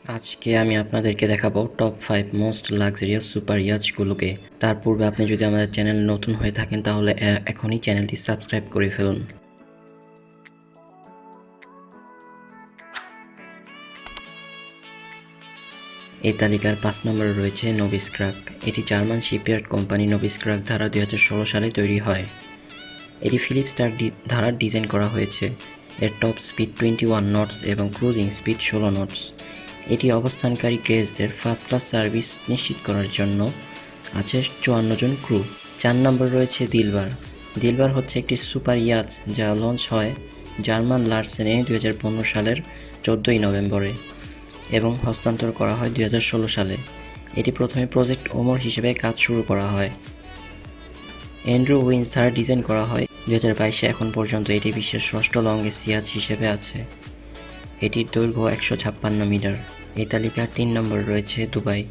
আজকে আমি আপনাদেরকে দেখাবো টপ 5 মোস্ট লাক্সারিয়াস সুপার ইয়াচগুলোকে। তার পূর্বে আপনি যদি আমাদের চ্যানেল নতুন হয়ে থাকেন তাহলে এখনই চ্যানেলটি সাবস্ক্রাইব করে ফেলুন। এই তালিকার 5 নম্বরে রয়েছে নবিস্ক্রাগ। এটি জার্মান শিপইয়ার্ড কোম্পানি নবিস্ক্রাগ দ্বারা 2016 সালে তৈরি হয়। এটি ফিলিপস স্টার দ্বারা ডিজাইন করা হয়েছে। এর টপ স্পিড 21 নটস এবং ক্রুজিং স্পিড 16 নটস। এটি অবস্থানকারী ক্রেজদের ফার্স্ট ক্লাস সার্ভিস নিশ্চিত করার জন্য আছে 54 জন ক্রু। 4 নম্বর রয়েছে দিলবার। দিলবার হচ্ছে একটি সুপার ইয়াচ যা লঞ্চ হয় জার্মান লার্সেনে 2015 সালের 14 নভেম্বরে এবং হস্তান্তর করা হয় 2016 সালে। এটি প্রথমে প্রজেক্ট ওমর হিসেবে কাজ শুরু করা হয়। অ্যান্ড্রু উইন্স দ্বারা ডিজাইন করা হয় 2022 এখন পর্যন্ত এটি বিশ্বের ষষ্ঠ লংগেস্ট ইয়াচ হিসেবে আছে। এটির দৈর্ঘ্য 156 মিটার। এই তালিকার 3 নম্বর রয়েছে দুবাই।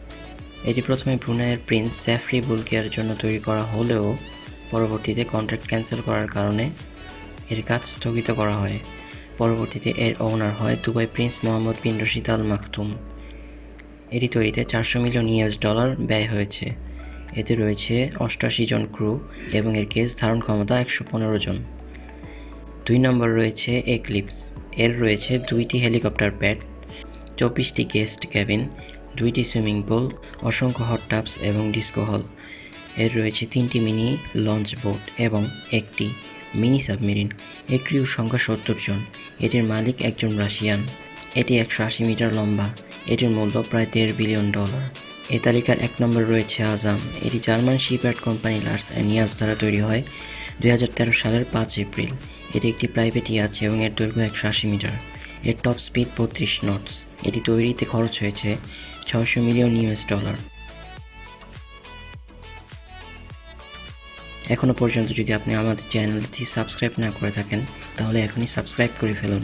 এটি প্রথমে ব্রুনাইয়ের প্রিন্স স্যাফরি বুলকিয়ার জন্য তৈরি করা হলেও পরবর্তীতে কন্ট্রাক্ট ক্যান্সেল করার কারণে এর কাজ স্থগিত করা হয়। পরবর্তীতে এর ওনার হয় দুবাই প্রিন্স মোহাম্মদ বিন রশিদ আল মাকতুম। এটি তৈরিতে $400 মিলিয়ন ব্যয় হয়েছে। এতে রয়েছে 88 জন ক্রু এবং এর কেস ধারণ ক্ষমতা 115 জন। 2 নম্বর রয়েছে এক্লিপস। এর রয়েছে 2টি হেলিকপ্টার প্যাড, 24টি গেস্ট ক্যাবিন, 2টি সুইমিং পুল, অসংখ্য হট টাবস এবং ডিস্কো হল। এর রয়েছে 3টি মিনি লঞ্চ বোট এবং একটি মিনি সাবমেরিন। এর ক্রিউ সংখ্যা 70 জন। এটির মালিক একজন রাশিয়ান। এটি 180 মিটার লম্বা। এটির মূল্য প্রায় $1.5 বিলিয়ন। এই তালিকার 1 নম্বর রয়েছে আজাম। এটি জার্মান শিপইয়ার্ড কোম্পানি লার্স অ্যান্ড ইয়াচ দ্বারা তৈরি হয় 2013 সালের 5 এপ্রিল। এটি একটি প্রাইভেট ইয়াচ এবং এর দৈর্ঘ্য 180 মিটার। এর টপ স্পিড 32 নটস। এটি তৈরিতে খরচ হয়েছে $600 মিলিয়ন। এখনও পর্যন্ত যদি আপনি আমাদের চ্যানেলটি সাবস্ক্রাইব না করে থাকেন তাহলে এখনই সাবস্ক্রাইব করে ফেলুন।